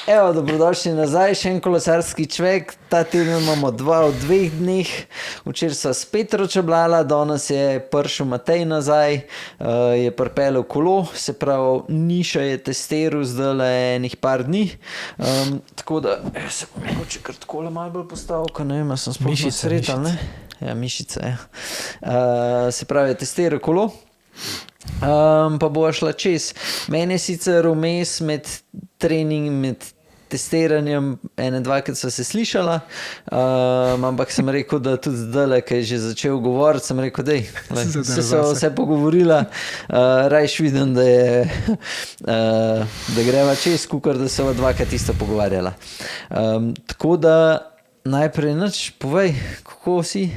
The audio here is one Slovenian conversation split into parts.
Evo, dobrodošli nazaj, še en kolesarski čvek. Ta teden imamo 2 od 2 dneh. Včeraj sva spet ročeblala, danes je prišel Matej nazaj, je pripeljal kolo, se pravi, Niša je testiral zdajle enih par dni. Tako da se bom mogoče kar takole malo bolj postavil, ko ne vem, sem sploh sretal, ne? Ja, mišice, ja. Se pravi, je testiral kolo. Pa bo šla čez. Meni je sicer vmes med testiranjem dvakrat sva se slišala, ampak sem rekel, da tudi zdajle, ko je že začel govoriti, sem rekel, dej, se vse pogovorila, rajš vidim, da je da greva čez, kukor da se dvakrat isto pogovarjala. Tako da najprej nič, povej, kako si?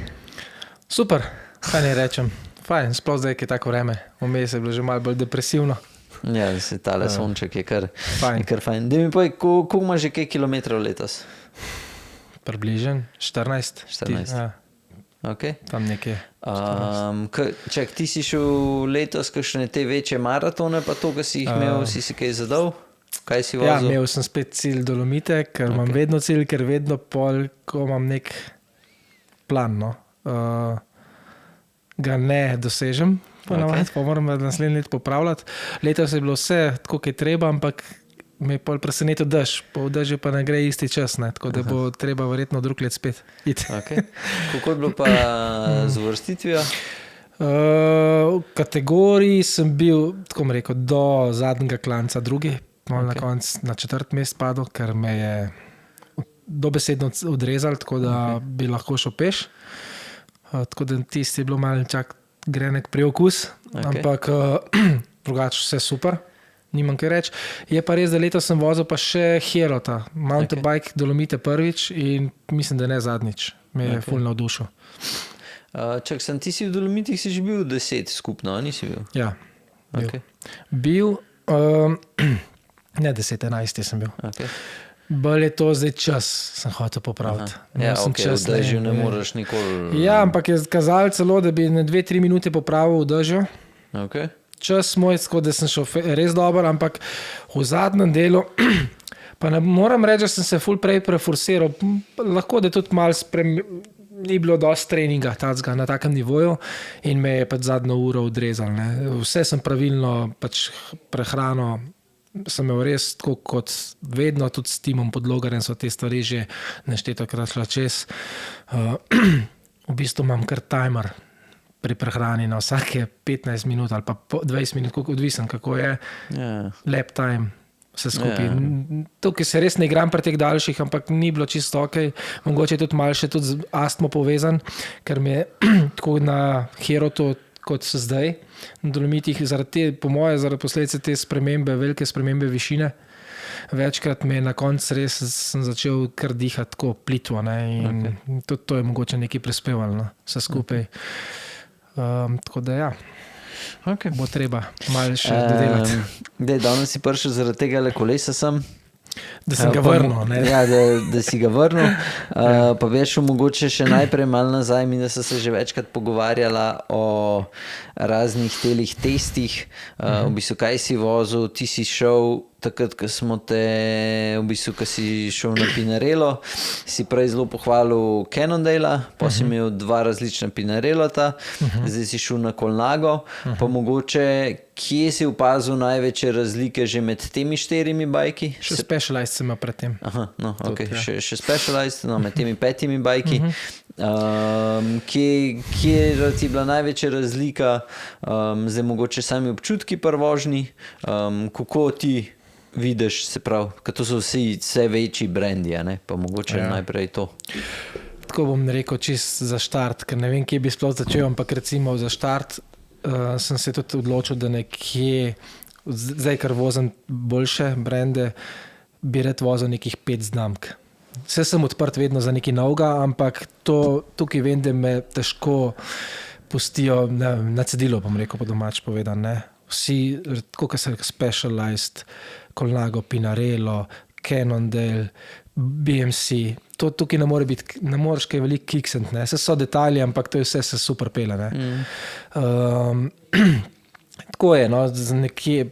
Super, kaj ne rečem. Fajn, sploh zdaj, ki je tako vreme. Vmes je bilo že malo bolj depresivno. Ja, se tale sonček je kar Fajn. fajn. Daj mi povej, koliko imaš že kaj kilometrov letos? Približen 14. 14. Ja, Okay. tam nekje. Čak, ti si šel letos kakšne te večje maratone, pa to, ko si jih imel, si kaj zadal? Kaj si vozil? Ja, imel sem spet cilj Dolomite, ker imam vedno cilj, ker vedno pol, ko imam nek plan, no, ga ne dosežem, pa moram naslednji let popravljati. Letos je bilo vse tako, kot je treba, ampak me je pol presenetil dež. Po dežju pa ne gre isti čas, ne? Tako da bo treba verjetno drug let spet iti. Okay. Kako je bilo pa z uvrstitvijo? V kategoriji sem bil, tako bom rekel, do zadnjega klanca drugi, na koncu na 4. mest padel, ker me je dobesedno odrezal, tako da bi lahko šel peš. Tako da tisti je bilo malo čak grenek preokus, ampak drugače vse super, nimam kaj reči. Je pa res, da letos sem vozil pa še Herota, mountain bike Dolomite prvič in mislim, da ne zadnjič. Me je ful navdušil. Čak, ti si v Dolomitih si že bil 10 skupno, nisi bil? Ja, Okay. bil, ne 10, 11 sem bil. Okay. Bolj je to zdaj čas, sem hotel popraviti. Ja, v dežju ne moreš nikoli... Ja, ampak je kazalo celo, da bi na 2-3 minute popravil v dežju. Okay. Čas moj, da sem šel res dober, ampak v zadnjem delu, pa ne moram reči, da sem se ful prej preforsiral. Lahko, da tudi malo ni bilo dosti treninga na takem nivoju in me je pač zadnjo uro odrezal. Ne. Vse sem pravilno, pač prehrano sem imel res tako kot vedno, tudi s timom Podlogarjem so te stvari že neštetokrat šla čez. V bistvu imam kar timer pri prehrani na vsake 15 minut ali pa 20 minut, odvisen kako je. Lap time, vse skupaj. Tukaj se res ne igram pri teh daljših, ampak ni bilo čisto ok. Mogoče je tudi malo še tudi z astmo povezan, ker mi je tako na Herotu kot so zdaj, na Dolomitih, po moje, zaradi posledice te spremembe, velike spremembe višine, večkrat me na koncu res sem začel kar dihati tako plitvo, ne, in tudi to je mogoče nekaj prispevalo, no, vse skupaj. Tako da ja, bo treba malo še dodelati. Danes si prišel zaradi tega kolesa sem. Da sem ga vrnil. Ne? Ja, da si ga vrnil. Pa veš, mogoče še najprej malo nazaj, mi da so se že večkrat pogovarjala o raznih telih testih. V bistvu, kaj si vozil, ti si šel takrat, ko smo te, v bistvu, ko si šel na Pinarello, si prej zelo pohvalil Cannondale, pa si imel 2 različna Pinarellota, zdaj si šel na Colnago, pa mogoče, kje si opazil največje razlike že med temi 4 bajki? Še Specialized sem imel pred tem. Aha, no, ok, še Specialized, no, med temi 5 bajki. Kje ti je bila največja razlika, zdaj mogoče sami občutki pri vožnji, kako ti vidiš, se pravi, ker to so vse večji brendi, pa mogoče najprej to. Tako bom rekel čist za štart, ker ne vem, kje bi sploh začel, ampak recimo za štart sem se tudi odločil, da nekje, zdaj kar vozim boljše brende, bi rad vozil nekih 5 znamk. Vse sem odprt vedno za nekaj novega, ampak tukaj vem, da me težko pustijo na cedilo, bom rekel po domač povedan. Ne? Vsi, tako kot se Specialized, Colnago, Pinarello, Cannondale, BMC, tukaj ne moreš kaj veliko kiksent, ne? Vse so detalji, ampak to je vse se super pele. tako je, no, nekje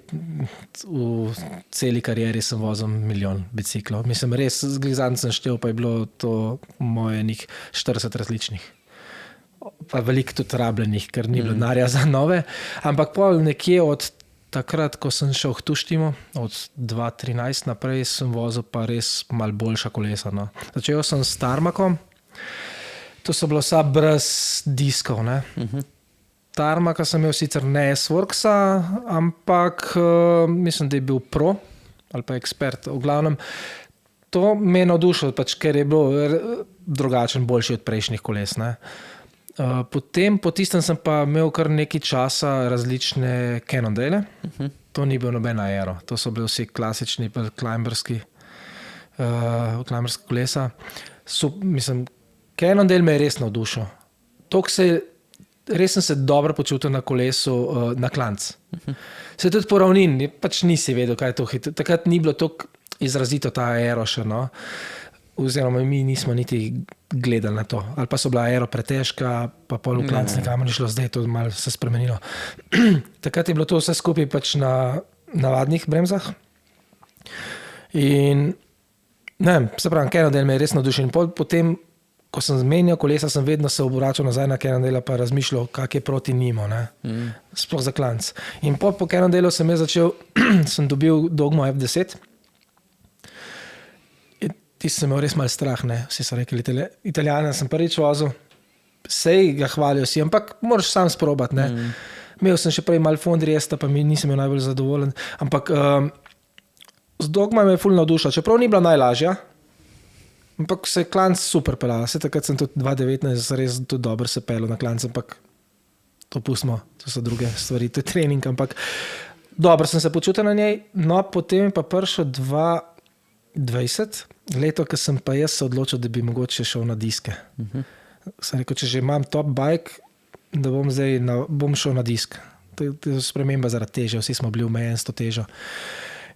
v celi karieri sem vozil milijon biciklov. Mislim, res, zadnjič sem štel, pa je bilo to moje 40 različnih. Pa veliko tudi rabljenih, ker ni bilo denarja za nove. Ampak pol nekje od takrat, ko sem šel v Tuštimo, od 2013 naprej sem vozil pa res malo boljša kolesa. No. Začel sem s Tarmakom, to so bilo vsa brez diskov, ne. Tarmaka sem imel sicer ne S-Worksa, ampak mislim, da je bil Pro ali pa Expert. V glavnem, to me je navdušilo, pač, ker je bilo drugačen, boljši od prejšnjih koles. Ne. Potem, po tistem sem pa imel kar nekaj časa različne Cannondale. To ni bil noben aero. To so bili vsi klasični climberski kolesa. Mislim, Cannondale me je res navdušil. Res sem se dobro počutil na kolesu na klanc. Se tudi po ravnini, pač nisi vedel, kaj je to hitro. Takrat ni bilo tako izrazito ta aero še, no. Oziroma mi nismo niti gledali na to. Ali pa so bila aero pretežka, pa pol v klanc nikamor ni šlo, zdaj je to malo se spremenilo. Takrat je bilo to vse skupaj pač na navadnih bremzah. In ne vem, se pravim, Cannondale me je res navdušil. Potem, ko sem zmenjal kolesa, sem vedno se obračal nazaj na Cannondale pa razmišljal, kak je proti njimo, ne. Sploh za klanc. In po Cannondale sem sem dobil Dogmo F10. Ti sem imel res malo strah, ne. Vsi so rekli, Italijane sem prvič vozil, sej ga hvalijo si, ampak moraš sam sprobati, ne. Imel sem še prej malo Fondriesta, pa mi nisem imel najbolj zadovoljen, ampak z Dogma me je ful navdušila, čeprav ni bila najlažja, ampak se je klanc super pelala. Vse takrat sem tudi 2019 res tudi dobro se pelal na klanc, ampak to pustimo, to so druge stvari, to je trening, ampak dobro sem se počutil na njej. No, potem je pa prišel 2020, leto, ko sem pa jaz se odločil, da bi mogoče šel na diske. Sem rekel, če že imam top bike, da bom šel na disk. To je sprememba zaradi teže, vsi smo bili omejeni s to težo.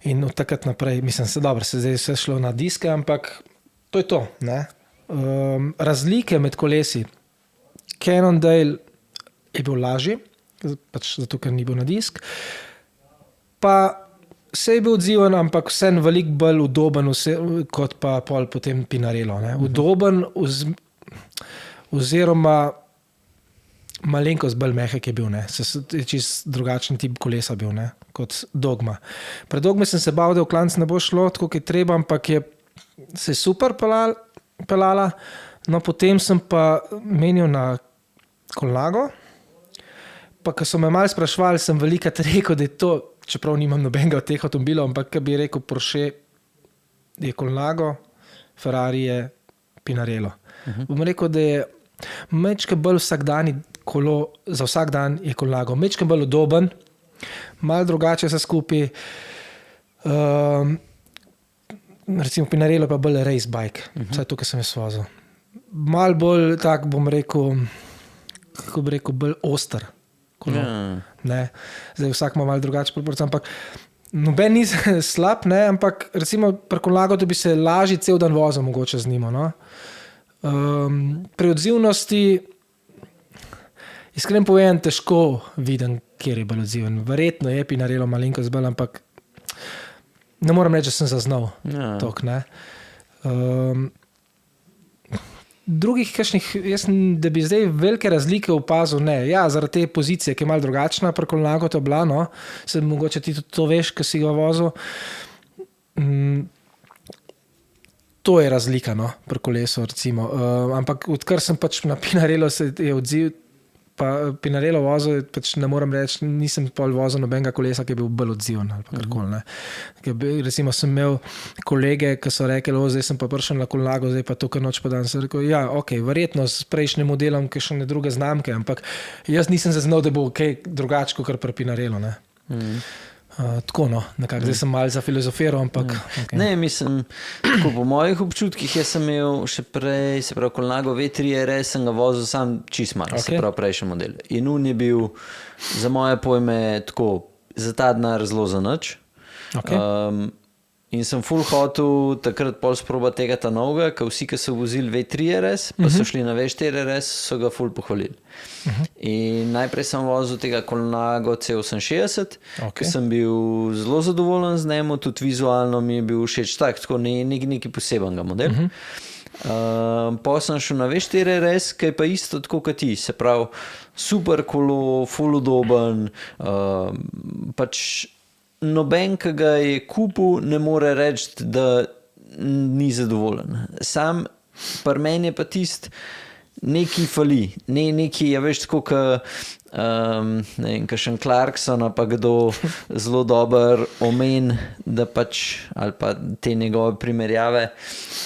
In od takrat naprej, mislim, zdaj se šlo na diske, ampak to je to, ne. Razlike med kolesi. Cannondale je bil lažji, pač zato, ker ni bil na disk. Pa se je bil odziven, ampak vsem veliko bolj udoben kot pa pol potem Pinarello. Ne. Udoben oziroma malenkost bolj mehek je bil, ne. Čist drugačen tip kolesa bil, ne, kot Dogma. Pri Dogmi sem se bal, da v klanc ne bo šlo, tako kot je treba, ampak se je super pelala. No, potem sem pa menil na Colnago, pa ko so me malo sprašvali, sem velikrat rekel, da je to, čeprav nimam nobenega od teh avtomobilov, ampak ko bi rekel Porsche je Colnago, Ferrari je Pinarello. Bom rekel, da je mečke bolj vsakdani kolo, za vsak dan je Colnago. Mečke bolj udoben, malo drugače se skupaj. Recimo Pinarello pa bolj race bike, vsaj to, kar sem jaz vozil. Malo bolj tak, bom rekel, kako bi rekel, bolj oster. Ne. Zdaj vsak ima malo drugače proporcijo, ampak noben ni slab, ne, ampak recimo pri Colnago, da bi se lažje cel dan vozil mogoče z njim. No. Pri odzivnosti iskreno povem, težko vidim, kjer je bolj odziven. Verjetno je Pinarello malenkost bolj, ampak ne moram reči, da sem zaznal tok, ne. Drugih kakšnih, da bi zdaj velike razlike opazil, ne. Ja, zaradi te pozicije, ki je malo drugačna, pri Colnago to bila, no. Se mogoče ti tudi to veš, ko si ga vozil. To je razlika, no, pri kolesu, recimo. Ampak odkar sem pač na Pinarello se je odziv, pa Pinarello vozil, pač ne moram reči, nisem pol vozil nobenega kolesa, ki je bil bolj odziven ali pa karkoli, ne. Recimo sem imel kolege, ki so rekli, zdaj sem pa prišel na Colnago, zdaj pa to, kar noč pa dan. Sem rekel, ja, okej, verjetno s prejšnjim modelom, ki še ne druge znamke, ampak jaz nisem zaznal, da bo kaj drugače, kot pri Pinarello, ne. Tako, no, nekako, zdaj sem malo zafilozofiral, ampak... Okay. Ne, mislim, tako po mojih občutkih, jaz sem imel še prej, se pravi, Colnago V3 RS, sem ga vozil sam čist malo, se pravi, prejšnji model. In on je bil za moje pojme tako, za ta denar zelo za nič. In sem full hotel takrat pol sproba tega ta novega, ker vsi, ki so vozili V3 RS, pa so šli na V4 RS, so ga full pohvalili. In najprej sem vozil tega Colnago C68, Ok. ki sem bil zelo zadovoljen z njim, tudi vizualno mi je bil všeč tako nekaj posebenega model. Pa sem šel na V4 RS, ki je pa isto tako kot ti, se pravi super kolo, full udoben, pač noben, ki ga je kupil, ne more reči, da ni zadovoljen. Sam pri meni je pa tist, nekaj fali, nekaj je veš tako, ne vem, kakšen Clarkson, pa kdo zelo dober omen, da pač, ali pa te njegove primerjave,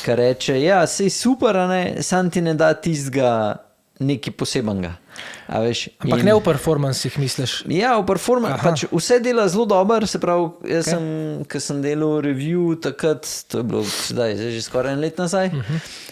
ki reče, ja, sej super, a ne, sam ti ne da tistega nekaj posebenega. A veš, Ampak ne v performansih, misliš? Ja, v performansu pač vse dela zelo dobro, se pravi, jaz sem, ko sem delal review takrat, to je bilo zdaj že skoraj 1 let nazaj,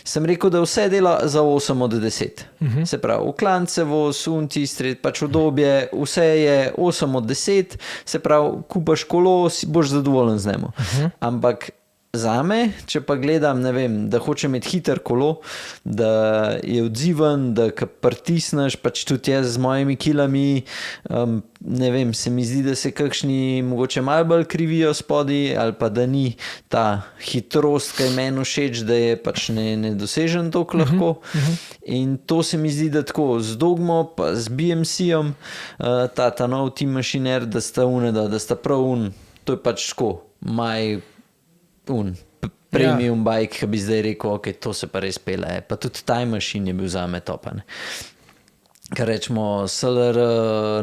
sem rekel, da vse dela za 8 od 10. Se pravi, uklancevo, tistri, pač udobje, vse je 8 od 10, se pravi, kupaš kolo, boš zadovoljen z njim. Ampak zame, če pa gledam, ne vem, da hočem imeti hiter kolo, da je odziven, da pritisneš, pač tudi jaz z mojimi kilami, ne vem, se mi zdi, da se kakšni mogoče malo bolj krivijo spodaj, ali pa da ni ta hitrost, ki je meni všeč, da je pač ne dosežen toliko lahko. In to se mi zdi, da tako z Dogmo, pa z BMC-om, ta nov Team Machine Air, da sta da sta prav to je pač tako, premium bike, ki bi zdaj rekel, ok, to se pa res pele. Pa tudi Time Machine je bil zame topen. Kar rečemo SLR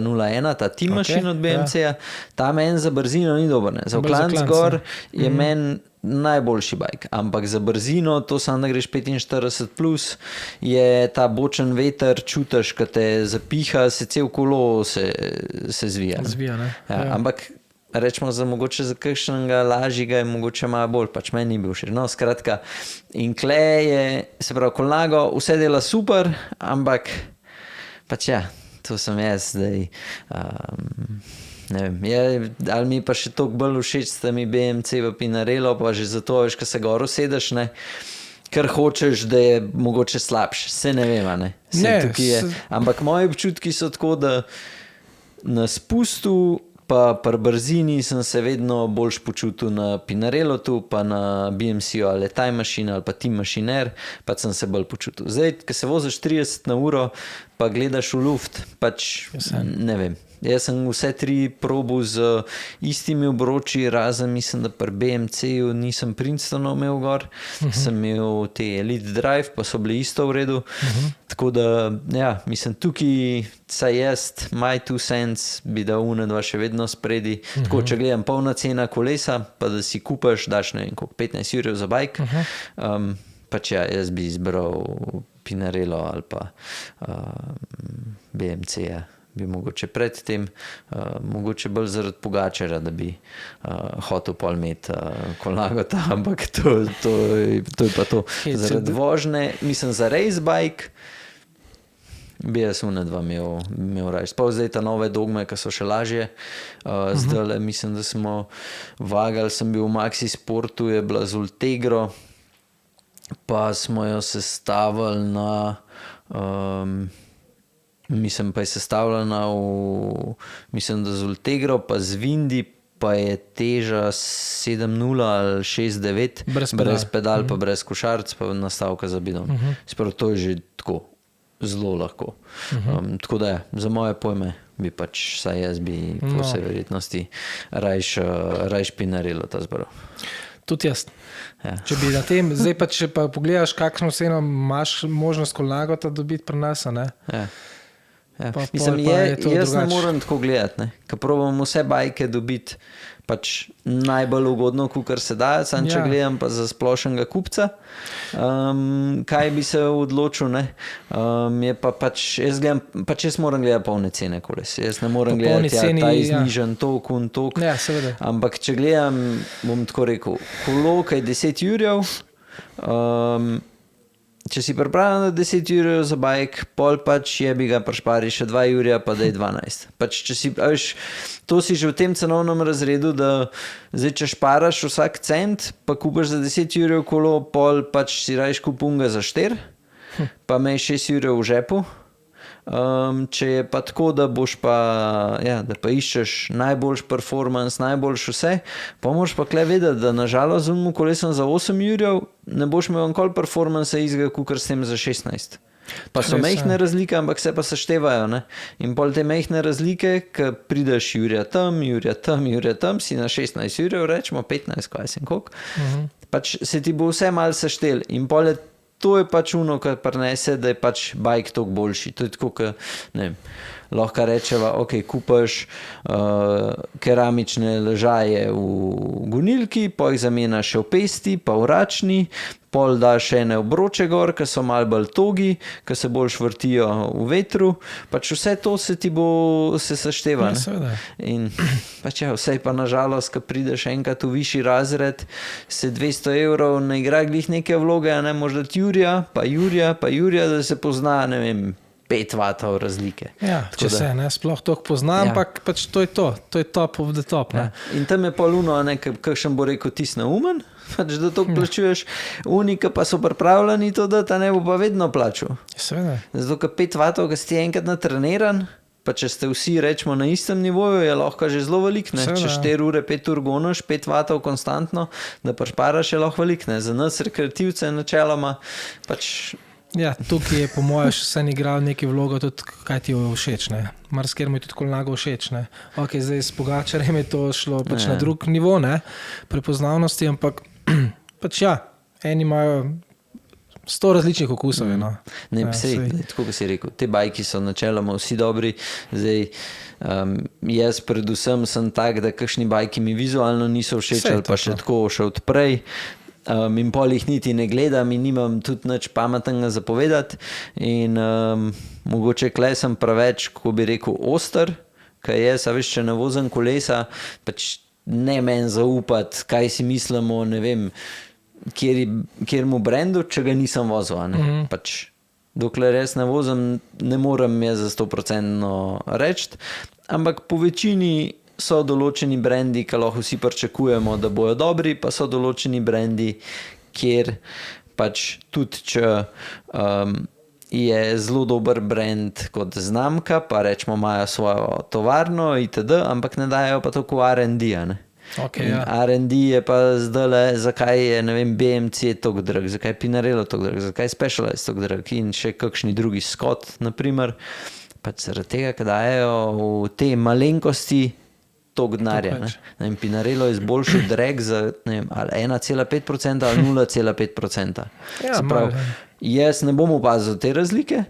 01, ta Team Machine od BMC-ja, ta meni za brzino ni dober. Ne. Za klanc gor je meni najboljši bike, ampak za brzino, to samo da greš 45 plus, je ta bočen veter, čutiš, ko te zapiha, se cel kolo se zvija. Zvija, ne? Ja, ampak rečemo, mogoče za kakšnega lažjega je mogoče malo bolj, pač meni ni bil všeč. No, skratka, in kle je, se pravi, Colnago, vse dela super, ampak pač ja, to sem jaz zdaj, ne vem, ali mi pa še toliko bolj všeč sta mi BMC v Pinarello, pa že zato, veš, ko se gor usedeš, ne, ker hočeš, da je mogoče slabše, se ne vem, ne. Ampak moji občutki so tako, da na spustu pa pri brzini sem se vedno boljš počutil na Pinarellotu, pa na BMC-u ali Time Machine ali pa Team Machine Air, pa sem se bolj počutil. Zdaj, ko se voziš 30 na uro, pa gledaš v luft, pač ne vem. Jaz sem vse 3 probu z istimi obroči, razen mislim, da pri BMC-ju nisem Princetonov imel gor, sem imel te Elite Drive, pa so bili isto v redu. Tako da, ja, mislim, tukaj saj jaz, my 2 cents, bi dal dva še vedno spredi. Tako, če gledam polna cena kolesa, pa da si kupaš, daš ne vem, 15 jurjev za bike, pač ja, jaz bi izbral Pinarello ali pa BMC-ja. Bi mogoče predtem, mogoče bolj zaradi Pogačarja, da bi hotel pol imeti Colnago ta, ampak to je pa to. Zaradi vožnje, mislim, za race bike bi jaz dva imel raje. Sploh zdaj ta nove Dogme, ki so še lažje. Zdaj mislim, da smo vagali, sem bil v Maxi Sportu, je bila z Ultegro, pa smo jo sestavili na... Mislim, pa je sestavljena mislim, da z Ultegro, pa z Vindi, pa je teža 7.0 ali 6.9, brez pedal, pa brez košarc, pa nastavka za bidon. Spravo, to je že tako, zelo lahko. Tako da je, za moje pojme bi pač, saj jaz bi po vsej verjetnosti rajš Pinarello ta zbral. Tudi jaz. Ja. Če bi na tem, zdaj pa če pa pogledaš, kakšno ceno imaš možnost Colnagota dobiti pri nas, ne? Ja. Ja. Mislim, jaz ne morem tako gledati, ko probam vse bajke dobiti pač najbolj ugodno, kakor se da, sam če gledam pa za splošnega kupca, kaj bi se odločil, ne, je pa pač, jaz moram gledati polne cene koles, jaz ne moram gledati ta iznižen tok in tok, ampak če gledam, bom tako rekel, kolo, kaj 10 jurjev, če si pripravljen na 10 ur za bajk, pol pač jebi ga prišpari še 2 urja, pa daj 12. Pač če si, veš, to si že v tem cenovnem razredu, da zdaj, če šparaš vsak cent, pa kupaš za 10 ur kolo, pol pač si rajš kupunga za 4, pa imej 6 ur v žepu. Če je pa tako, da boš pa, ja, da pa iščeš najboljš performance, najboljš vse, pa moraš pa kle vedeti, da nažalost z unim kolesom za 8 urjev ne boš imel nikoli performance izga, kukor s tem za 16. Pa so mehne razlike, ampak se pa seštevajo, ne? In pol te mehne razlike, ko prideš jurja tam, si na 16 urjev, rečemo 15, kaj sem koliko, pač se ti bo vse malo seštel in pol je to je pač uno, kar prinese, da je pač bajk toliko boljši. To je tako, ne vem, lahko rečeva, ok, kupaš keramične ležaje v gonilki, pa jih zamenjaš še v pesti, pa v račni, pol daš ene obroče gor, ki so malo bolj togi, ki se bolj švrtijo v vetru, pač vse to se ti bo se sešteva. In pač ja, vse pa nažalost, ko prideš enkrat v višji razred, se 200 € ne igra glih neke vloge, a ne možda Jurija, pa Jurija, da se pozna, ne vem, 5 vatov razlike. Ja, če se ne, sploh toliko pozna, ampak pač to je top of the top. Ja. In tam je poluno, kakšen bo rekel tis neumen, pač da to plačuješ, unika pa so pripravljeni to dati, ne bo pa vedno plačal. Seveda. Zato, ker 5 vatov, ki si enkrat natreniran, pa če ste vsi, rečemo, na istem nivoju, je lahko že zelo velik, ne? Če 4 ure, 5 ur gonaš, 5 vatov konstantno, da prišparaš je lahko velik, ne? Za nas rekreativce načeloma, pač... Ja, tukaj je po mojem še sen igral neki vlogo tudi, kaj ti je všeč, ne. Marsikjer mi je tudi kolnago všeč, ne. Ok, zdaj s Pogačarjem je to šlo pač na drug nivo, ne, prepoznavnosti, ampak pač ja, eni imajo 100 različnih okusov, no. Ne, tako ko si rekel, te bajki so načeloma vsi dobri, zdaj jaz predvsem sem tak, da kakšni bajki mi vizualno niso všeč, ali pa še tako še odprej, in pol jih niti ne gledam in nimam tudi nič pametnega zapovedati in mogoče kle sem preveč, ko bi rekel, oster, kaj jaz, a veš, če ne vozim kolesa, pač ne meni zaupati, kaj si mislimo, ne vem, kjermu brendu, če ga nisem vozil, ne? Pač dokler jaz ne vozim, ne morem jaz za 100% reči, ampak po večini so določeni brendi, ki lahko vsi pričakujemo, da bojo dobri, pa so določeni brendi, kjer pač tudi, če je zelo dober brand kot znamka, pa rečemo, imajo svojo tovarno itd., ampak ne dajo pa tako R&D, ne? Okay, ja. R&D je pa zdajle, zakaj je, ne vem, BMC toliko drag, zakaj je Pinarello toliko drag, zakaj je Specialized toliko drag in še kakšni drugi Scott, naprimer, pač zaradi tega, ker dajo v te malenkosti toliko denarja. Pinarello je zboljšal drag za ne vem, ali 1,5% ali 0,5%. Ja, se pravi, jaz ne bom opazil te razlike,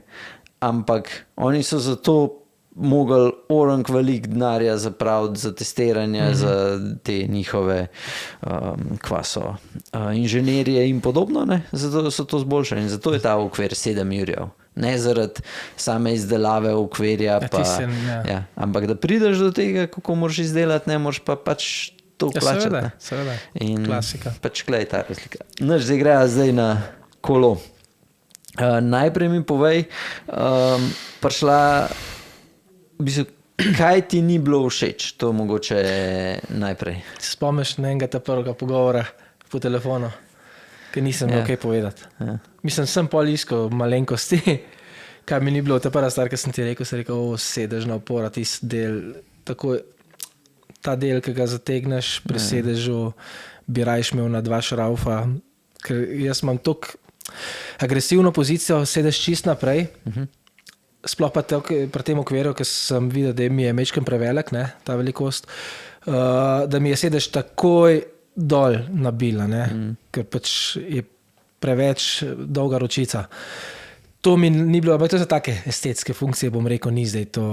ampak oni so zato mogli orang velik denarja zapraviti za testiranje, za te njihove inženirije in podobno, ne? Zato so to zboljšali in zato je ta okvir 7 urjev. Ne zaradi same izdelave okvirja, ampak da prideš do tega, kako moraš izdelati, ne moraš pa pač to plačati. Seveda, klasika. Pač klej ta razlika. Naš zdaj greja zdaj na kolo. Najprej mi povej, prišla kaj ti ni bilo všeč, to mogoče najprej. Spomniš na enega ta prvega pogovora po telefonu, ker nisem imel kaj povedati. Mislim, sem pol iskal malenkosti, kaj mi ni bilo. Ta prva stvar, ki sem ti rekel, sem rekel, sedežna opora, tisti del, tako, ta del, ki ga zategneš pri sedežu, bi rajš imel na 2 šraufa, ker jaz imam toliko agresivno pozicijo, sedež čist naprej, sploh pa pri tem okviru, ker sem videl, da mi je mečken prevelik, ne, ta velikost, da mi je sedež takoj dol nabila, ne, ker pač je preveč dolga ročica. To mi ni bilo, ampak to so take estetske funkcije, bom rekel, ni zdaj to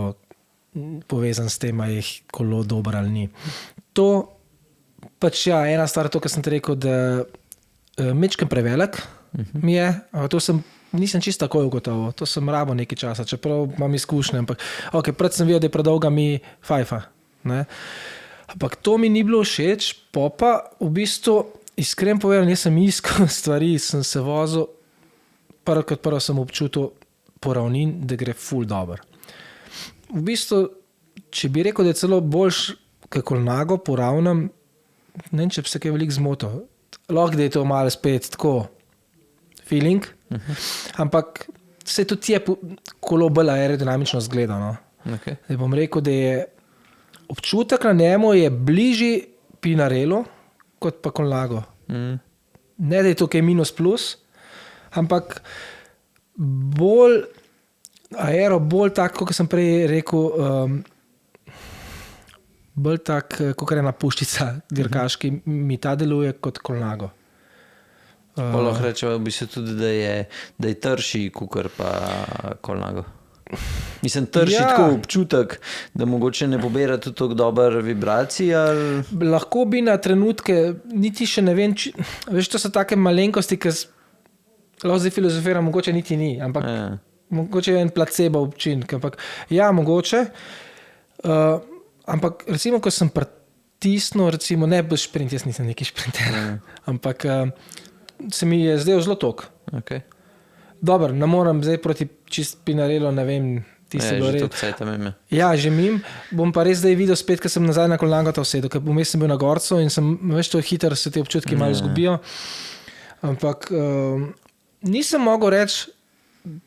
povezan s tem, ali je kolo dobro ali ni. To pač ja, ena stvar, to, kar sem ti rekel, da mečken prevelik mi je, to nisem čisto takoj ugotovil, to sem rabo nekaj časa, čeprav imam izkušnje, ampak ok, pred sem videl, da je predolga mi fajfa, ne. Ampak to mi ni bilo všeč, pa v bistvu, iskreno povedano, jaz sem iskal stvari, sem se vozil prvo sem občutil po ravnin, da gre ful dobro. V bistvu, če bi rekel, da je celo boljš kako nago po ravnem, ne vem, če bi se kaj veliko zmotil. Lahko da je to malo spet tako feeling, ampak se tudi je kolo bolj aerodinamično zgleda. No? Okay. Zdaj bom rekel, da je občutek na njemu je bližji Pinarellu kot pa Colnago. Ne, da je to kaj minus plus, ampak bolj aero, bolj tak, kot sem prej rekel, bolj tak, kot je ena puščica dirkaški, mi ta deluje kot Colnago. Pa lahko rečeva v bistvu tudi, da je trši kukar pa Colnago. Mislim, trši tako občutek, da mogoče ne pobira tudi tako dober vibracij, ali... Lahko bi na trenutke, niti še ne vem, veš, to so take malenkosti, ki lahko zdaj filozofira, mogoče niti ni, ampak mogoče je en placebo občinek, ampak ja, mogoče, ampak recimo, ko sem pritisnil, recimo, ne bo šprint, jaz nisem neki šprinter, ampak se mi je zdaj zelo tok. Okay. Dobro, ne moram zdaj proti čist Pinarellu, ne vem, ti si bilo red. Ja, že mim, bom pa res zdaj videl spet, ker sem nazaj na Colnago ta vsedo, ker vmes sem bil na Gorcu in sem, veš, to hiter se te občutki malo izgubijo, ampak nisem mogel reči,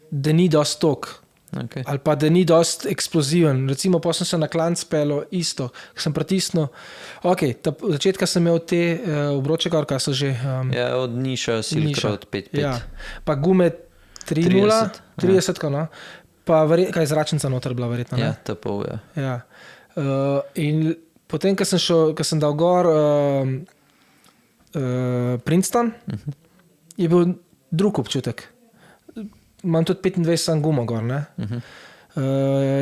da ni dosti tok. Okay. Ali pa, da ni dosti eksploziven. Recimo, pa sem se na klanc pelil isto, sem pritisnil. Ok, začetka sem imel te obroče gor, kaj so že... ja, od Niša, Silkra, od 5.5. Ja, pa gume 3.0, 30, no? Pa kaj zračnica noter bila verjetno, ne? Ja, tapov, ja. Ja. In potem, ko sem dal gor Princeton, je bil drug občutek. Imam tudi 25 sam gumo gor, ne?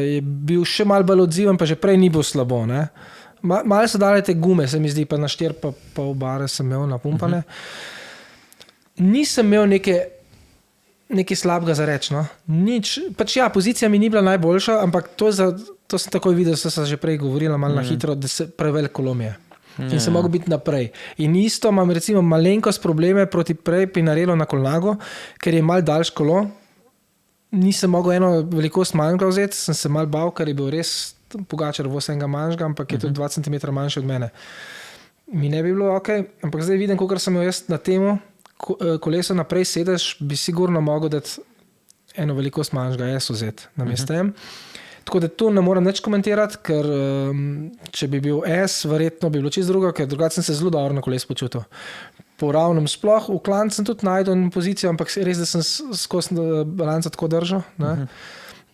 Je bil še malo bolj odziven, pa že prej ni bil slabo, ne? Malo so dali te gume, se mi zdi, pa na 4 pa pol bare sem imel napumpane. Nisem imel nekaj slabega za reči, no? Nič, pač ja, pozicija mi ni bila najboljša, ampak to sem takoj videl, so se že prej govorila malo na hitro, da se prevelik kolom je. In sem mogel biti naprej. In isto imam recimo malenkost probleme proti prej Pinarellu na Colnago, ker je malo daljš kolo. Nisem mogel eno velikost manjka vzeti, sem se malo bal, ker je bil res Pogačar voz enega manjšega, ampak je tudi 2 cm manjši od mene. Mi ne bi bilo ok, ampak zdaj vidim, kolikor sem jaz na temu koleso naprej sedeš, bi sigurno mogel dati eno velikost manjšega S vzeti na mestem. Tako da tu ne moram nič komentirati, ker če bi bil S, verjetno bi bilo čisto drugo, ker drugače sem se zelo dobro na koles počutil. Po ravnem sploh, v klanc sem tudi najdel pozicijo, ampak res, da sem skozi balanca tako držal. Ne?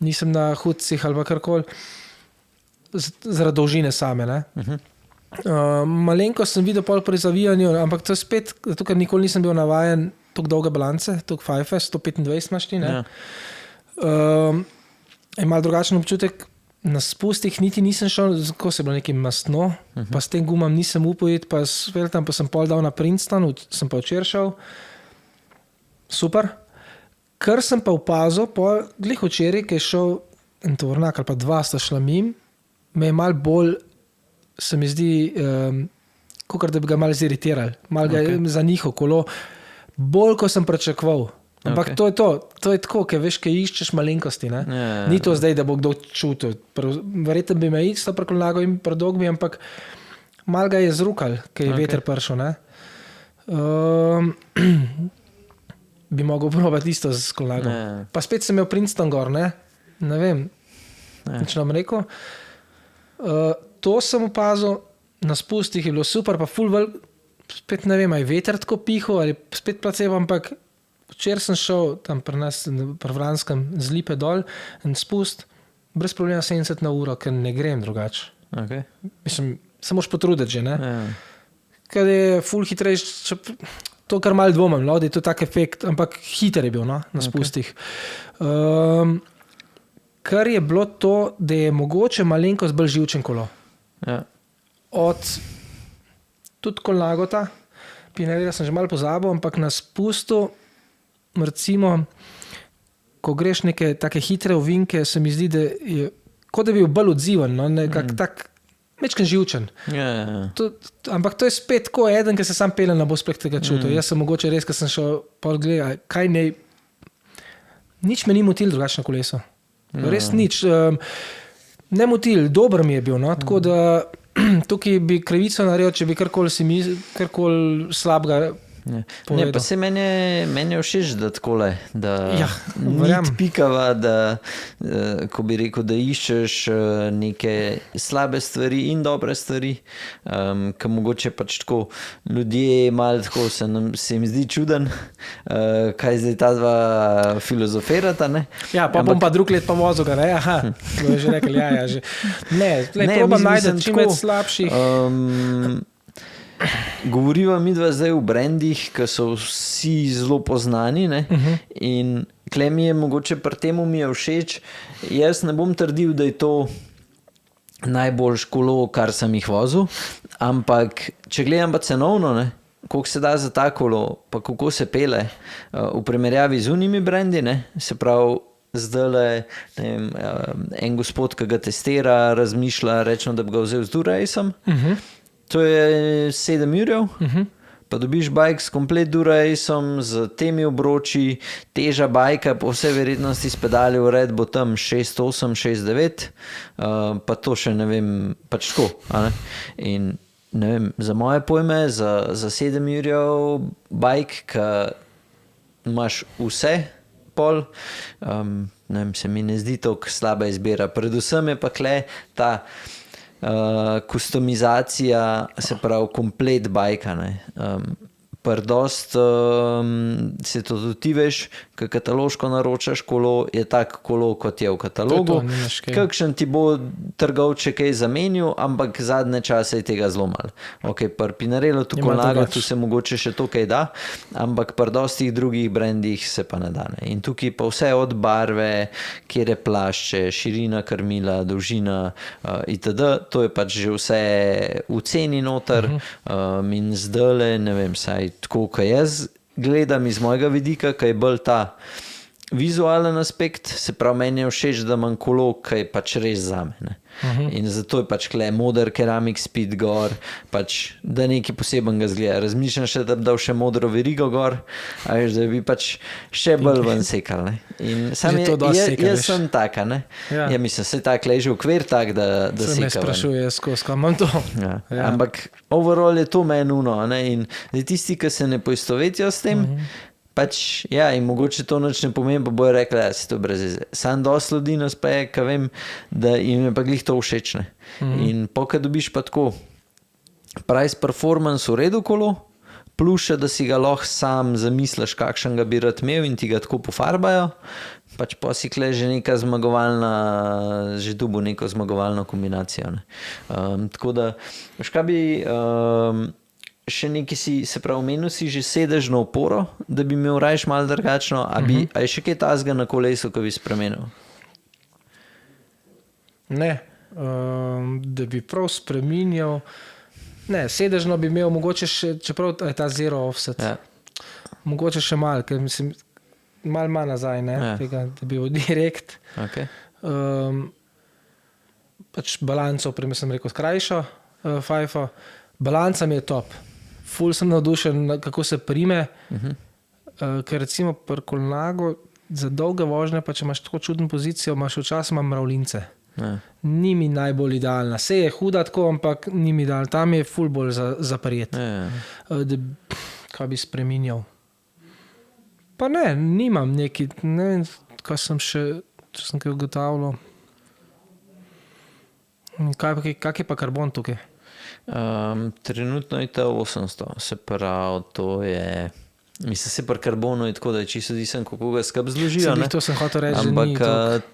Nisem na hudcih ali pa karkoli, zaradi dolžine same. Ne? Malenko sem videl pol pri zavijanju, ampak to je spet, zato ker nikoli nisem bil navajen toliko dolge balance, toliko fajfe, 125 imaš ti, ne? Je malo drugačen občutek, na spustih niti nisem šel, ko se je bilo nekaj mastno, pa s tem gumam nisem upal iti, pa sveltam, pa sem pol dal na Princeton, sem pa včeraj šel. Super. Kar sem pa opazil, glih včeraj, ki je šel en tovornjak ali pa 2 sta šla mim, me je malo bolj, se mi zdi, kakor da bi ga malo ziritirali, malo ga je zanihal kolo, bolj, ko sem pričakoval. Ampak to je tako, ker veš, kaj iščeš malenkosti, ne? Ni to zdaj, da bo kdo čutil. Verjetno bi me isto pri Colnago in pri Dogmi, ampak malo ga je zrukal, ker je veter prišel, ne? Bi mogel probati isto z Colnago. Pa spet sem imel Princeton gor, ne? Ne vem, nič nam rekel. To sem opazil, na spustih je bilo super, pa ful vel, spet ne vem, je veter tako pihal ali spet placebo, ampak včeraj sem šel tam pri nas, pri Vranskem, z Lipe dol in spust, brez problema 70 na uro, ker ne grem drugače. Okay. Mislim, se moš potruditi že, ne? Ker je ful hitrejši, to kar malo dvomim, da je to tak efekt, ampak hiter je bil, no, na spustih. Kar je bilo to, da je mogoče malenkost bolj živčen kolo. Od tudi Colnagota, Pinarella sem že malo pozabil, ampak na spustu recimo, ko greš neke take hitre ovinke, se mi zdi, da je, kot da bi bil bolj odziven, no? Nekak tak, mečken živčen. Ampak to je spet tako eden, ki se sam pele, ne bo spet tega čutil. Jaz sem mogoče res, ko sem šel pol gledati, kaj ne, Nič me ni motil drugače na kolesu. Res nič. Ne motil, dober mi je bil. No? Tako da tukaj bi krivico naredil, če bi karkoli slabega Ne, povedal. pa se meni je všeč, da takole, da Ja, verjamem. pikava, da, ko bi rekel, da iščeš neke slabe stvari in dobre stvari, ki mogoče pač tako ljudje malo tako se jim zdi čuden, kaj zdaj ta dva filozofirata, ne? Ja, pa bom pa drug let pa vozil ga, ne? Aha, to je že rekel, ja, že. Ne, probam najti čim več slabših. Govoriva midva zdaj v brandih, ki so vsi zelo poznani, ne? In tle mi je mogoče pri temu mi je všeč. Jaz ne bom trdil, da je to najboljš kolo, kar sem jih vozil, ampak če gledam pa cenovno, ne, koliko se da za ta kolo, pa kako se pele v primerjavi z unimi brandi, ne, se pravi zdajle, ne vem, en gospod, ki ga testira, razmišlja, rečemo, da bi ga vzel z Duracem, to je 7 jurjev, pa dobiš bajk s komplet Duracem, z temi obroči, teža bajka, po vsej verjetnosti s pedali vred bo tam 6,8, 6,9, pa to še ne vem, pač tako, a ne? In ne vem, za moje pojme, za 7 jurjev bajk, ki imaš vse pol, ne vem, se mi ne zdi toliko slaba izbira. Predvsem je pa kle ta kustomizacija, se pravi komplet bajka, ne. Prdost se to tudi ti veš, ko kataloško naročaš kolo, je tak kolo, kot je v katalogu. Kakšen ti bo trgovče kaj zamenil, ampak zadnje čase je tega zelo malo. Ok, pri Pinarello tu Colnago, tu se mogoče še to kaj da, ampak pri dostih drugih brandih se pa ne da. Ne. In tukaj pa vse od barve, kjer je plašče, širina krmila, dolžina itd. To je pač že vse v ceni noter in zdajle, ne vem, saj tako, ko jaz gledam iz mojega vidika, kaj je bolj ta vizualen aspekt, se pravi, meni je všeč, da imam kolo, ki je pač res zame. Ne. In zato je pač kle moder keramik spid gor, pač da nekaj posebenega zgleda. Razmišljam še, da bi dal še modro verigo gor, a veš, da bi pač še bolj ven sekal. Ne. In sam jaz sem taka, ne. Ja, mislim, se tak leže okvir tak, da se me sprašuje, skozi kam imam to. Ja. Ampak overall je to meni uno, ne. In tisti, ki se ne poistovetijo s tem, pač, ja, in mogoče to nič ne pomeni, pa bojo rekli, da si to brez veze. Sam dosti ljudi nas pa je, ka vem, da jim je pa glih to všeč, ne. In pokaj dobiš pa tako price performance v redu kolo, plus še, da si ga lahko sam zamisliš, kakšen ga bi rad imel in ti ga tako pofarbajo, pač pa si kle že neka zmagovalna, že tu bo neko zmagovalno kombinacijo, ne. Tako da, veš kaj bi... še nekaj si, se pravi, omenil si že sedežno oporo, da bi imel rajš malo drugačno, a je še kaj tazga na kolesu, ko bi spremenil? Ne, da bi prav spreminjal, ne, sedežno bi imel mogoče še, čeprav je ta zero offset, mogoče še malo, ker mislim, malo manj nazaj, ne, tega, da bi bil direkt. Pač balanco, prej sem rekel, skrajšo, fajfo, balanca mi je top. Ful sem navdušen, kako se prime, ker recimo pri Colnago za dolge vožnje, pa če imaš tako čudno pozicijo, imaš včasih mravljince. Ni mi najbolj idealna. Se je huda tako, ampak ni mi idealna. Tam je ful bolj zaprijet. Kaj bi spreminjal? Pa ne, nimam neki, ne vem, kaj sem še, če sem kaj ugotavljal. Kak je pa karbon tukaj? Trenutno je to 800, se pravi, to je, mislim, se pri karbonu je tako, da je čisto odvisen, kako ga skrb zložijo, ne? To sem hotel reči, ampak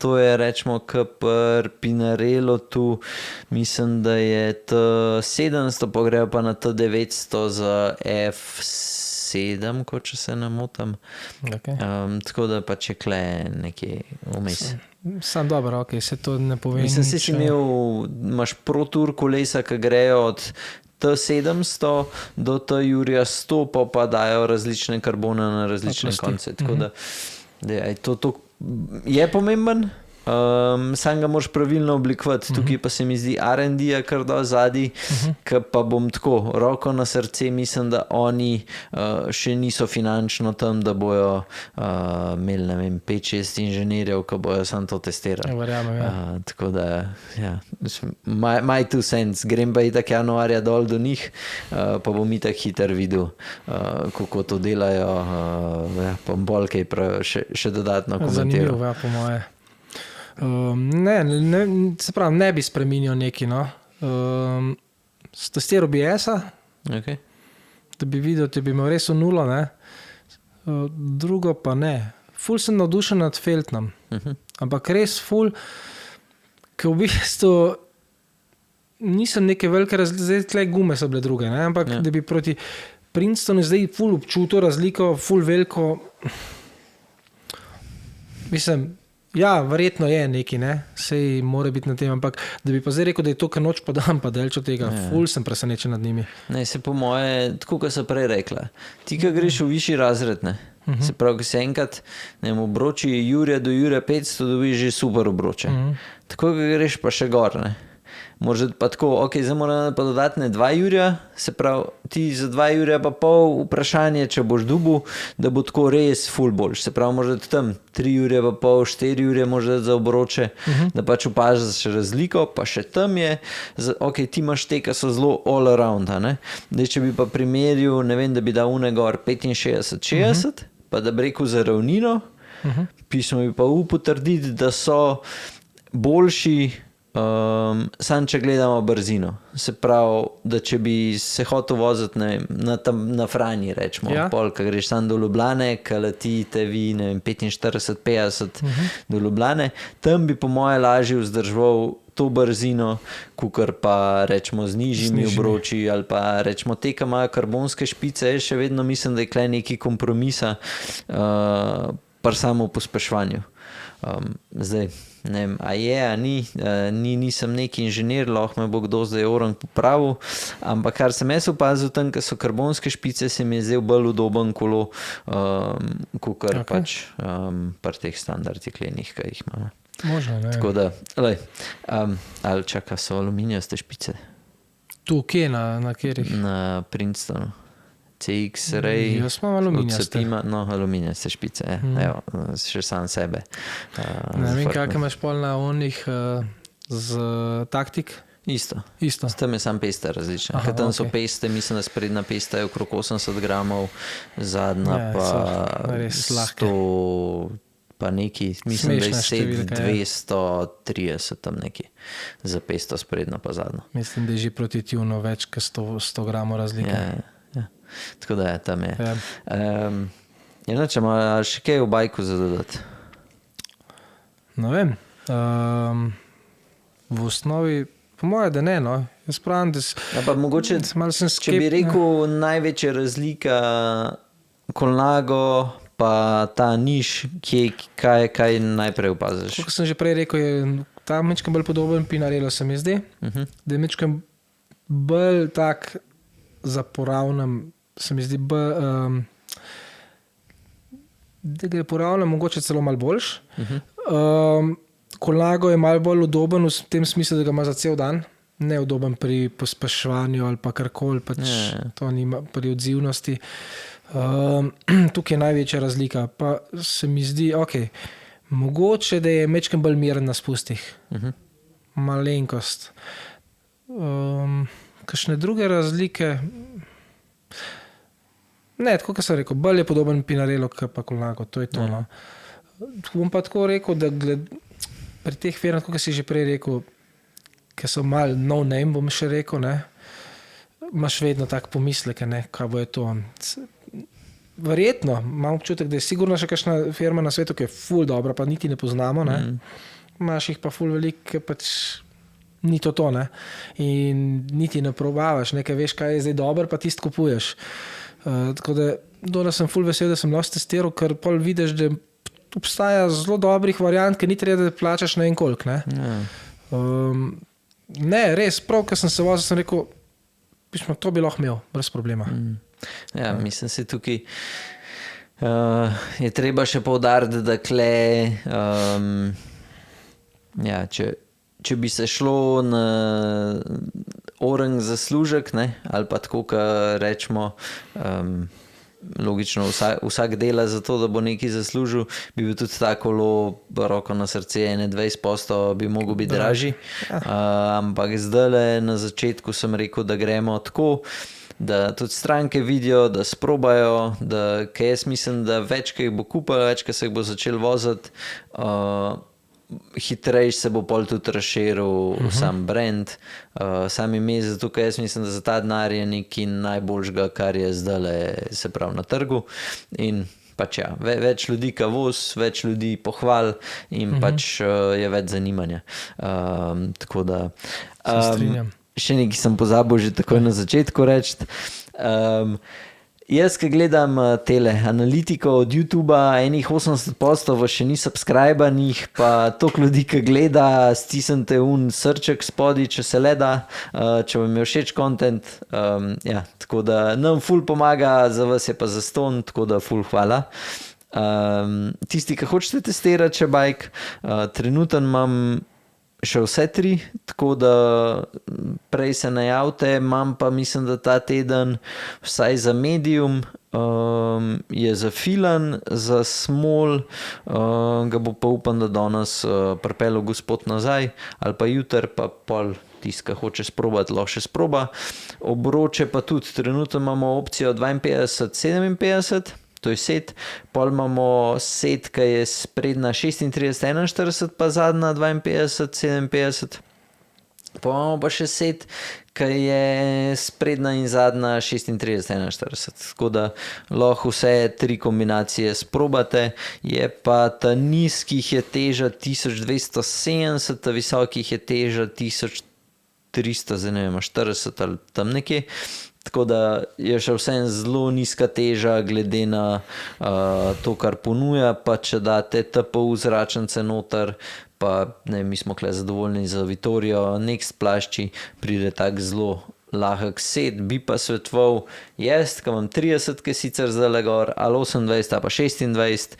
to je, rečemo, k pri Pinarello tu, mislim, da je T700, pa grejo pa na T900 za F7, ko če se ne motam. Tako da pa če kle nekje vmes. Sam dobro, ok, se to ne povem. Mislim, si imel, imaš Pro Tour kolesa, ki grejo od T700 do T-Jurja 100, pa dajo različne karbone na različne konce. Tako da je to je pomemben, sam ga moraš pravilno oblikovati, tukaj pa se mi zdi R&D kar do zadnji, ki pa bom tako, roko na srce, mislim, da oni še niso finančno tam, da bojo imeli, ne vem, 5-6 inženirjev, ki bojo sam to testirali. Verjamem, ja. Tako da, ja, my two cents, grem pa itak januarja dol do njih, pa bom itak hiter videl, kako to delajo, ja, pa bolj kaj še dodatno komentiral. Zanimivo, ja, po moje. Se pravi, ne bi spreminjal neki, no. Testiral bi ESA, Okay. da bi videl, da bi imel res v nulo, ne. Drugo pa ne. Ful sem navdušen nad Feltnom, ampak res ful, ker v bistvu nisem neke velike zdaj tle gume so bile druge, ne, ampak da bi proti Princetonu zdaj ful občutil razliko, ful veliko, mislim, ja, verjetno je neki, ne, sej mora biti na tem, ampak da bi pa zdaj rekel, da je to kar noč pa dan, pa delč od tega, ful sem presenečen nad njimi. Ne, se po moje, tako kot so prej rekla, ti, ki greš v višji razred, ne, se pravi, ko se enkrat, ne vem, obroči Jurja do Jurja 500, dobiš že super obroče. Tako, ko greš pa še gor, ne. Može pa tako, ok, zdaj moram pa dodati 2 Jurja, se pravi, ti za 2 Jurja pa pol vprašanje, če boš dubu, da bo tako res ful boljš. Se pravi, može tam 3 Jurja pa pol, 4 Jurja može za obroče, da pač opažaš razliko, pa še tam je, ok, ti imaš te, ki so zelo all around, ne. Zdaj, če bi pa primeril, ne vem, da bi dal gor 65-60, pa da bi rekel za ravnino, pismo bi pa potrditi, da so boljši, sam če gledamo brzino, se pravi, da če bi se hotel voziti, ne vem, na Franji rečemo, pol, ko greš sam do Ljubljane, ko letite vi, ne vem, 45-50 do Ljubljane, tam bi po moje lažje vzdržval to brzino, kukor pa rečemo z nižjimi obroči ali pa rečemo te, ki imajo karbonske špice, še vedno mislim, da je kle neki kompromisa pri samo pospeševanju. Zdaj, ne vem, a je, a ni, nisem neki inženir, lahko me bo kdo zdaj orang popravil, ampak kar sem jaz opazil tam, ko so karbonske špice, se mi je zdaj bolj udoben kolo, kakor pač pri teh standardih klenih, ki jih imamo. Možno, ne. Tako da, ali čaka, so aluminijaste špice? Tu, kje, na kjerih? Na Princetonu. CX-Ray, jaz imam aluminijaste. No, aluminijaste špice, evo, še sam sebe. Ne vem, kakaj imaš pol na onih z taktik? Isto. Isto. Tam je sam pesta različna. Ker tam so peste, mislim, da sprednja pesta je okrog 80 gramov, zadnja pa 100 pa neki, mislim, da je 230 tam neki za pesto sprednja pa zadnja. Mislim, da je že proti tjunu več kot 100 gramov razlike. Tako da je, tam je. Če ima še kaj v bajku za dodati? Ne vem. V osnovi, po moje, da ne, no. Jaz pravim, da pa mogoče, če bi rekel največja razlika Colnago pa ta niš, kaj najprej opaziš? Kako sem že prej rekel, je ta mečkam bolj podoben Pinarello se mi zdi, da je mečkam bolj tak zaporavnem, se mi zdi da ga je poravnem mogoče celo malo boljš. Colnago je malo bolj udoben v tem smislu, da ga ima za cel dan, neudoben pri pospeševanju ali pa karkoli, pač to nima pri odzivnosti. Tukaj je največja razlika, pa se mi zdi, ok, mogoče, da je mečkam bolj miren na spustih. Malenkost. Kakšne druge razlike? Ne, tako kot sem rekel, bolj je podoben Pinarello, kot pa Colnago, to je to. No. Bom pa tako rekel, da pri teh firmah, kot si že prej rekel, ki so malo no name, bom še rekel, ne, imaš vedno tak pomisleke, ne, kaj bo je to. Verjetno, imam občutek, da je sigurno še kakšna firma na svetu, ki je ful dobra, pa niti ne poznamo, ne. Imaš jih pa ful veliko, pač ni to, ne. In niti ne probavaš, nekaj veš, kaj je zdaj dobro, pa tisto kupuješ. Tako da sem ful vesel, da sem lahko testiral, ker pol vidiš, da obstaja zelo dobrih variant, ker ni treba, da plačaš na en kolik, ne. Ne, res, prav, ker sem se vozil, sem rekel, to bi lahko imel, brez problema. Ja, mislim si tukaj je treba še poudariti, da kle Ja, če bi se šlo na orang zaslužek, ne, ali pa tako, kot rečemo, logično, vsak dela za to, da bo nekaj zaslužil, bi bil tudi tako roko na srce, 21% bi mogel biti dražji. Ampak zdaj na začetku sem rekel, da gremo tako, da tudi stranke vidijo, da sprobajo, da kaj jaz mislim, da več, kaj bo kupil, več, kaj se jih bo začel voziti, hitreje se bo pol tudi razširil sam brand, sam ime, zato ker jaz mislim, da za ta denar je nekaj najboljšega, kar je zdaj se pravi na trgu in pač ja, več ljudi ka voz, več ljudi pohval in pač je več zanimanja. Tako da Se strinjam. še nekaj sem pozabil že takoj na začetku reči. Jaz, ki gledam tele analitiko od YouTubea, enih 80% vas še ni subscribanih, pa toliko ljudi, ki gleda, stisnite srček spodaj, če se le da, če vam je všeč content. Ja, tako da nam ful pomaga, za vas je pa zastonj, tako da ful hvala. Tisti, ki hočete testirati še bike, trenutno imam še vse 3, tako da prej se najavite, imam pa mislim, da ta teden vsaj za medium je zafilan, za small ga bo pa upam, da danes pripeljal gospod nazaj ali pa jutri, pa pol tisti, ki hoče sprobati, lahko še sproba. Obroče pa tudi, trenutno imamo opcijo 52-57, to je set, pol imamo set, ki je sprednja 36-41, pa zadnja 52-57. Pa imamo pa še set, ki je sprednja in zadnja 36-41. Tako da lahko vse 3 kombinacije sprobate. Je pa ta nizkih je teža 1270, ta visokih je teža 1300, zdaj ne vem, 40 ali tam nekje. Tako da je še vsem zelo nizka teža glede na to, kar ponuja, pa če date TPU zračence noter, pa ne, mi smo kle zadovoljni za Vittorio, Next plašči, pride tak zelo lahek set, bi pa svetoval jaz, ki imam 30, ki sicer zdaj gor, ali 28, ali pa 26,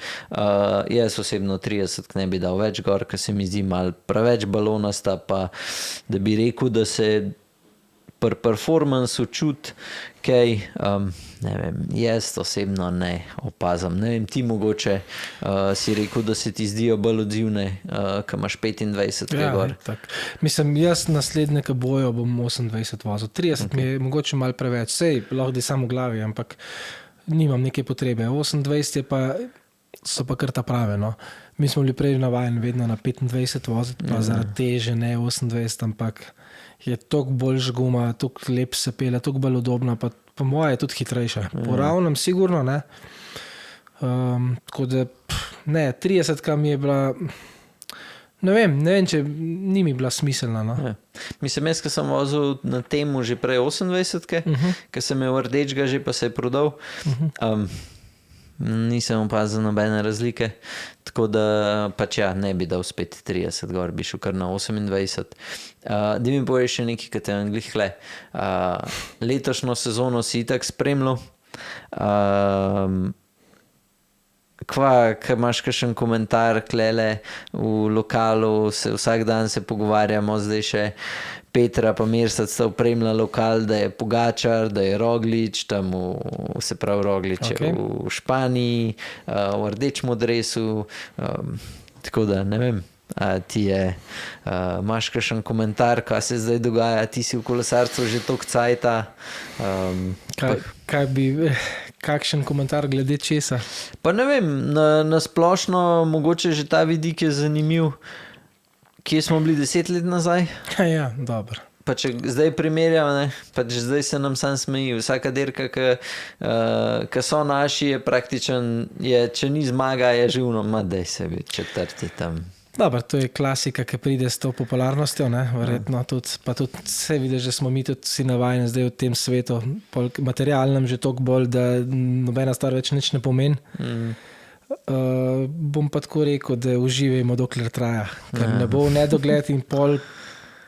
jaz osebno 30, ki ne bi dal več gor, ker se mi zdi malo preveč balonasta, pa da bi rekel, da se pri performancu čuti kaj, ne vem, jaz osebno ne opazam. Ne vem, ti mogoče si rekel, da se ti zdijo bolj odzivne, ko imaš 25 kaj gor. Tak. Mislim, jaz naslednje, ki bojo, bom 28 vozil. 30 mi je mogoče malo preveč. Sej, lahko da je samo v glavi, ampak nimam neke potrebe. 28 je pa, so pa kar ta prave, no. Mi smo bili prej navajeni vedno na 25 voziti, pa zaradi teže, ne 28, ampak je toliko boljš guma, toliko lep se pele, toliko bolj udobna, pa po moje je tudi hitrejša. Po ravnem sigurno, ne. Tako da, ne, 30 kam je bila, ne vem, če ni mi bila smiselna, no. Ja. Mislim, jaz, ko sem vozil na temu že prej 28, ko sem imel rdečega že, pa se je prodal, nisem opazil nobene razlike, tako da pač ja, ne bi dal spet 30 gor, bi šel kar na 28. Da mi poveš še nekaj, ki te anglih hle. Letošnjo sezono si itak spremljal. Kaj imaš kakšen komentar klele v lokalu, vsak dan se pogovarjamo, zdaj še Petra pa Mersac sta opremila lokal, da je Pogačar, da je Roglič, tam se pravi Roglič je v Španiji, v rdečem dresu, tako da ne vem, ti imaš kakšen komentar, kaj se zdaj dogaja, ti si v kolesarstvu že toliko cajta. Kakšen komentar glede česa? Pa ne vem, na splošno mogoče že ta vidik je zanimiv. Kje smo bili 10 let nazaj? Ja, dobro. Pa če zdaj primerjamo, ne, pač zdaj se nam sam smeji. Vsaka dirka, ki so naši, je praktičen, če ni zmaga, je živno, daj se bi četrti tam. Dobro, to je klasika, ki pride s to popularnostjo, ne, verjetno tudi, pa tudi vse vidiš, da smo mi tudi si navajeni zdaj v tem svetu, materialnem že toliko bolj, da nobena stvar več nič ne pomeni. Bom pa tako rekel, da uživajmo dokler traja, ker ne bo nedogled in pol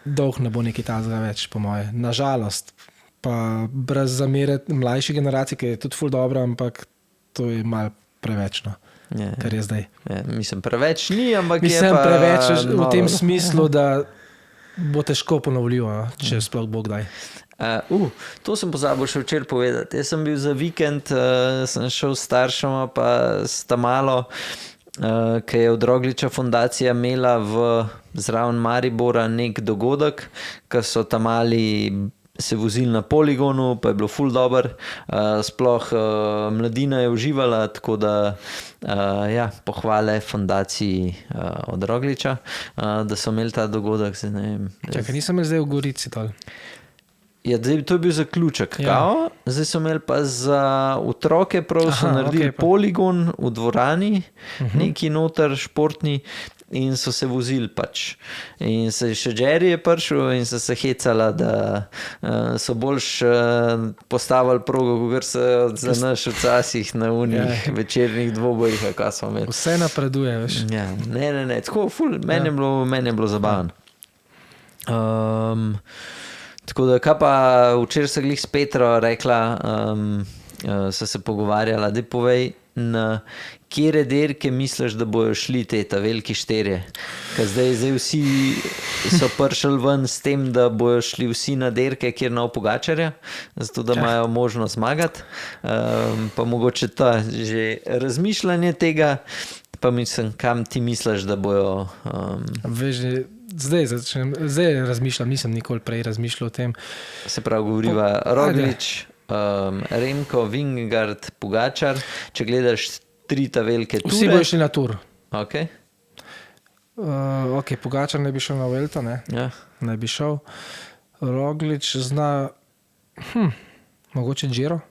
dolg ne bo nekaj tazga več, po moje. Nažalost, pa brez zamere mlajši generaciji, ki je tudi ful dobro, ampak to je malo preveč, no. Ja, Kar je zdaj. ja, mislim, preveč ni, ampak je Mislim, pa preveč v tem noro. smislu, da bo težko ponovljivo, no, če sploh bo kdaj. To sem pozabil še včeraj povedati. Jaz sem bil za vikend, sem šel s staršema pa s Tamalo, ki je od Rogliča fundacija imela zraven Maribora nek dogodek, ki so Tamali se vozili na poligonu, pa je bilo ful dober. Sploh mladina je uživala, tako da ja, pohvale fundaciji od Rogliča, da so imeli ta dogodek. Zdaj, ne vem, Čakaj, nisem imel zdaj v Gorici dol. ja, to je bil zaključek, kao. Zdaj so imeli pa za otroke so naredili poligon v dvorani, neki noter športni, in so se vozili pač. In se še Jerry je prišel in so se hecala, da so boljš postavili progo, kot so za naš včasih na unih večernih dvobojih, kaj smo imeli. Vse napreduje, veš. Ja, ne, tako ful, meni je bilo zabaven. Tako da, kaj pa včeraj se glih s Petro rekla, so se pogovarjala, da povej, na kjere derke misliš, da bojo šli ta veliki šterje? Ker zdaj vsi so prišli ven s tem, da bojo šli vsi na derke, kjer na Pogačarja, zato da imajo možnost zmagati. Pa mogoče ta že razmišljanje tega, pa mislim, kam ti misliš, da bojo... Veš, zdaj razmišljam, nisem nikoli prej razmišljal o tem. Se pravi, govoriva Roglič, Remko, Vingegaard, Pogačar. Če gledaš 3 ta velike ture... Vsi bojo šli na tur. Ok. Ok, Pogačar ne bi šel na Vuelto, ne? Ja. Ne bi šel. Roglič zna... mogoče Giro.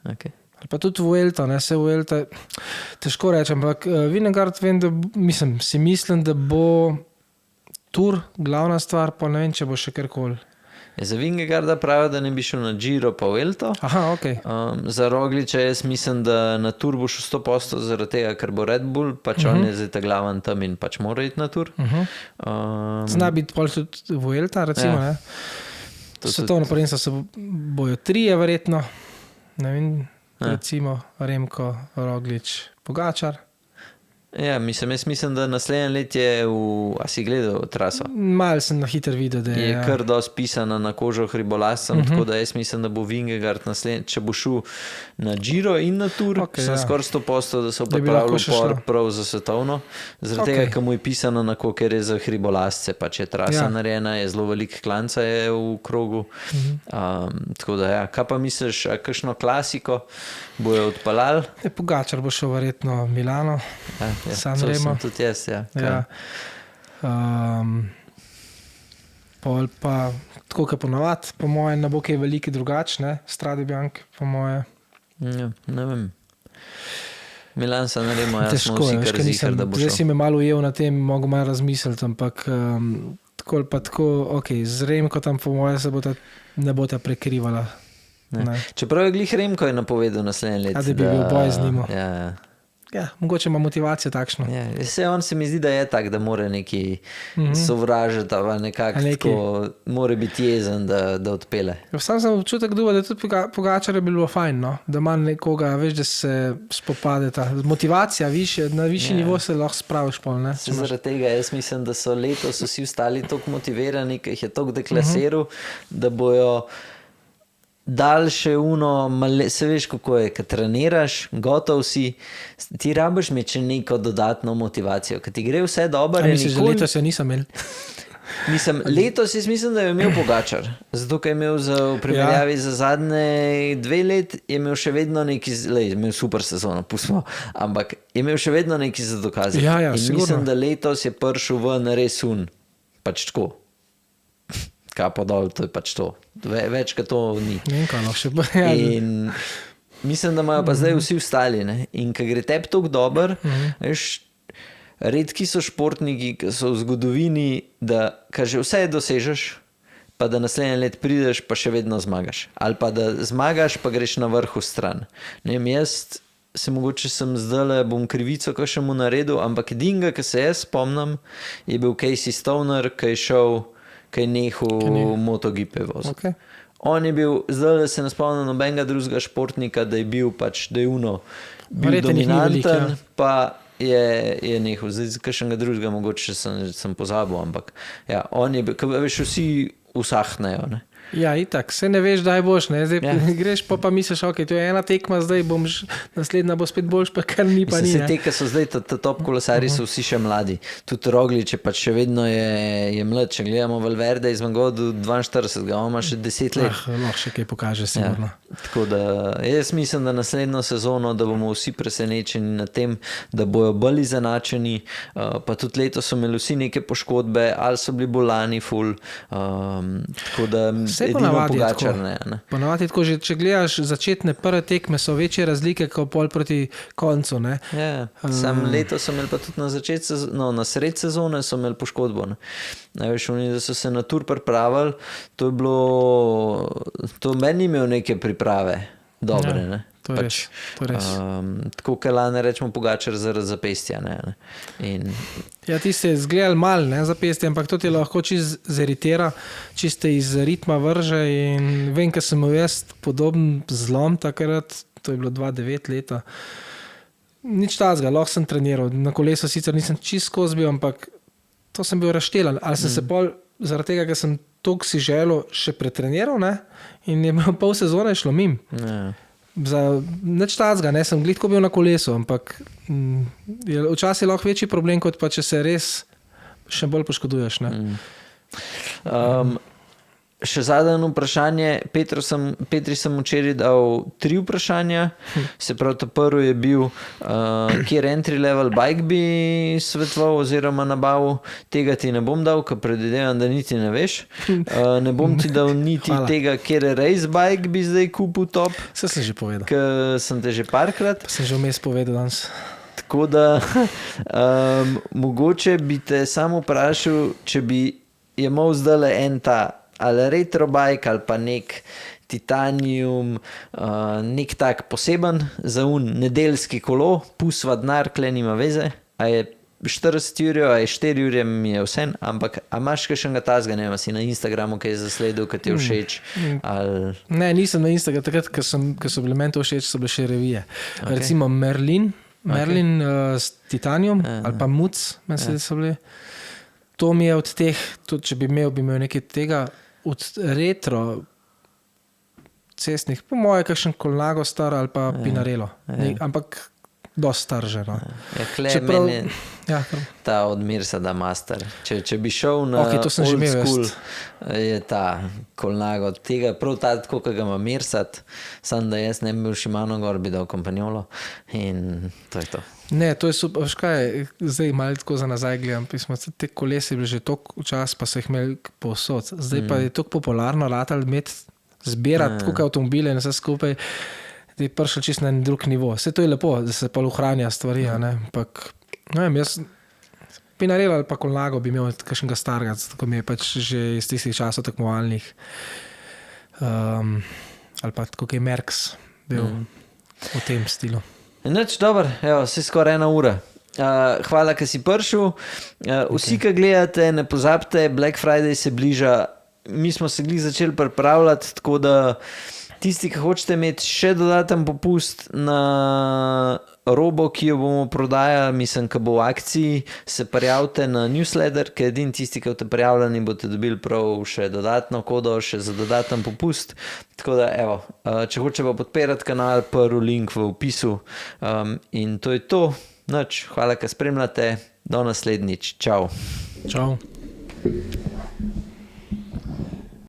Ok. Ali pa tudi Vuelto, ne? Se Vuelto... Težko rečem, ampak Vingegaard vem, da mislim, da bo tur glavna stvar, pa ne vem, če bo še karkoli. Za Vingegaarda pravijo, da ne bi šel na Giro pa Vuelto. Aha, ok. Za Rogliča jaz mislim, da na tur bo šel 100% zaradi tega, ker bo Red Bull, pač on je zdaj ta glaven tam in pač mora iti na tur. Zna biti pol tudi Vuelta, recimo, ne? Svetovno prvenstvo se bojo 3 verjetno, ne vem, recimo Remko, Roglič, Pogačar. Ja, jaz mislim, da naslednje let je a si gledal traso? Malo sem na hiter videl, da je kar dosti pisana na kožo hribolascem, tako da jaz mislim, da bo Vingegaard naslednje, če bo šel na Giro in na tur, sem skoraj 100%, da so pripravili upor prav za svetovno, zaradi tega, ker mu je pisano na ker je za hribolasce, pač je trasa narejena, je zelo velik klanca je v krogu. Tako da ja, kaj pa misliš, a kakšno klasiko bojo odpeljali? Pogačar bo šel verjetno Milano. Ja, to sem tudi jaz, ja. Pol pa, tako kot ponovadi, po moje ne bo kaj veliki drugačne, Strade Bianche, po moje. Ja, ne vem. Milan San Remo, jaz smo vsi kar zihar, da bo šel. Zdaj si me malo ujel na tem, mogo malo razmisliti, ampak tako ali pa tako, ok, z Remko tam po moje se ne bo ta prekrivala. Čeprav je glih Remko je napovedal naslednje let. Da bi bil boj z njim. Ja, mogoče ima motivacijo takšno. Ja, on se mi zdi, da je tak, da mora neki sovražiti, nekako tako, mora biti jezen, da odpele. Sam sem občutek dobil, da tudi Pogačar je bilo fajn, no? Da ima nekoga, veš, da se spopadeta. Motivacija na višji nivo se lahko spraviš pol, ne? Zaradi tega jaz mislim, da so letos vsi ostali toliko motivirani, ker jih je toliko deklasiral, da bojo daljše se veš kako je, kad treniraš, gotov si, ti rabiš imeti neko dodatno motivacijo, kad ti gre vse dobro. A misliš, da letos jo nisem imel? Letos jaz mislim, da je imel Pogačar, zato ker je imel v primerjavi za zadnje 2 let, je imel še vedno neki, imel super sezono, pustimo, ampak je imel še vedno neki za dokazati. Ja, in sigurno. mislim, da letos je prišel ven res pač tako. Kapo dol, to je pač to. Več kot to ni. In mislim, da imajo pa zdaj vsi ostali. In ko gre tebi toliko dober, redki so športniki, ki so v zgodovini, da že vse dosežeš, pa da naslednje let prideš, pa še vedno zmagaš. Ali pa da zmagaš, pa greš na vrhu stran. Ne vem, jaz mogoče sem zdaj, bom krivico kakšnemu naredil, ampak edinga, ki se jaz spomnim, je bil Casey Stoner, ki je nehal MotoGP voziti. Okay. On je bil, zdaj se ne spomnim nobenega drugega športnika, da je bil pač, da je bil Verjetno jih ni veliko, dominanten, pa je nehal. Zdaj, kakšnega drugega mogoče sem pozabil, ampak ja, on je bil, veš, vsi usahnejo, ne. Ja, itak, se ne veš, daj boš, ne, zdaj Ja. greš pa misliš, ok, to je ena tekma, zdaj naslednja bo spet boljš, pa kar ni, pa ni, Mislim, ne. te, ki so zdaj ta top kolesari, so vsi še mladi. Tudi Roglič je pač še vedno je mlad. Če gledamo Valverde iz Mangodu 42, on ima še 10 let. Lahko še kaj pokaže, sigurno. Tako da jaz mislim, da naslednjo sezono, da bomo vsi presenečeni nad tem, da bojo bolj izenačeni, pa tudi letos so imeli vsi neke poškodbe, ali so bili bolani ful, tako da Saj edino ponavadi je Pogačar tako. ne. Ponavadi je tako, že če gledaš začetne prve tekme, so večje razlike kot pol proti koncu, ne. Ja, sam letos so imeli pa tudi na začetku, na sred sezone so imeli poškodbo. Ne. Največ oni, da so se na tur pripravili, to je bilo, to meni imel neke priprave dobre, Ja, ne. to je res, to je res. Tako kot lani rečemo Pogačar zaradi zapestja. Ne. In Ja, ti se je zgledal mal, ne, zapestje, ampak to ti lahko čist zeritira, čiste iz ritma vrže in vem, ker sem imel jaz podoben zlom takrat, to je bilo 2009 leta. Nič tazga, lahko sem treniral, na kolesu sicer nisem čist skozi bil, ampak to sem bil razštelan. Ali sem se pol, zaradi tega, ker sem toliko si želel, še pretreniral, ne, in je imel pol sezone šlo mim. ja. Za nič tazga, ne, sem glitko bil na kolesu, ampak je včasih lahko večji problem, kot pa če se res še bolj poškoduješ. Ne. Še zadnje vprašanje. Petri sem včeraj dal 3 vprašanja. Se pravi, ta prvi je bil, kjer entry level bike bi svetoval oziroma nabavil. Tega ti ne bom dal, ker predvidevam, da niti ne veš. Ne bom ti dal niti Hvala. tega, kjer race bike bi zdaj kupil top, Vse sem že povedal. ker sem te že parkrat. Pa sem že vmes povedal danes. Tako da mogoče bi te samo vprašal, če bi imel zdajle en ta ali retro bike ali pa nek titanium, nek tak poseben za nedeljski kolo, pusva denar, kle nima veze, a je 40 ur, a je 4 ure, mi je vse, ampak a imaš kakšnega tazga, ne vem, si na Instagramu kaj zasledil, kaj ti je všeč, ali Ne, nisem na Instagramu, takrat, ko so bili meni to všeč, so bile še revije. Okay. Recimo Merlin s Titanium ali pa Muc, meni se so bili. To mi je od teh, tudi če bi imel nekaj tega, od retro cestnih, po moje kakšen Colnago star ali pa Pinarello. Ampak dosti star že. No. ja, kle Čeprav- meni Ja, ta od Mirsada Master. Če bi šel na Okej, to sem že old imel school, jaz. je ta Colnago, tega prav ta, tako kot ga ima Mirsad, samo da jaz ne bi bil Shimano gor, bi dal Campagnolo in to je to. Ne, to je super. Veš kaj, zdaj malo tako za nazaj gledam. Te kolesi bili že toliko čas, pa so jih imeli povsod. Zdaj pa je tako popularno ratalo imeti, zbirati tako avtomobile in vse skupaj, da je prišel čisto na en drug nivo. Vse to je lepo, da se pa ohranja stvari, a ne. Ampak, ne vem, jaz Pinarello ali pa Colnago bi imel kakšnega starega, tako mi je pač že iz tistih časov tekmovalnih. Ali pa tako je Merckx bil v tem stilu. Nič, dobro, evo, se skoraj 1 ura. Hvala, ker si prišel. Vsi, ki gledate, ne pozabite, Black Friday se bliža. Mi smo se glih začeli pripravljati, tako da tisti, ki hočete imeti še dodaten popust na robo, ki jo bomo prodajali, mislim, ki bo v akciji, se prijavite na newsletter, ker edini tisti, ki boste prijavljeni, boste dobili prav še dodatno kodo, še za dodaten popust. Tako da, evo, če hoče pa podpirati kanal, prvi link v opisu. In to je to. Nič, hvala, ker spremljate. Do naslednjič. Čau. Čau.